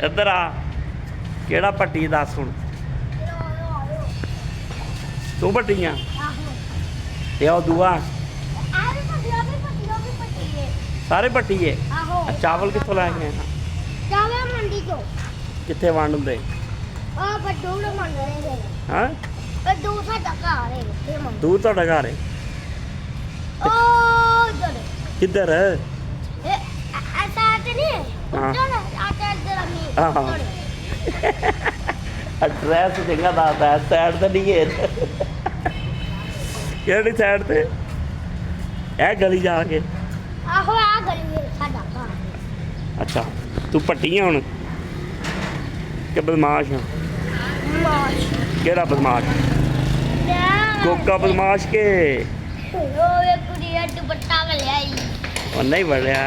इधर आ केड़ा पट्टी दस हुण तू पट्टियां ते ओ दूआ सारे पट्टी है। चावल कित्थों लै गए चावल मंडी चो कित्थे वंड हुंदे हाँ दूर तुहाडा घर है किधर एड्रैस चंगा दसदा सैड ते नहीं है केड़ी सैड ते ए गली जाके अच्छा तू पट्टी है हुण कि बदमाश है केड़ा बदमाश कोका बदमाश के दुपट्टा नहीं बढ़िया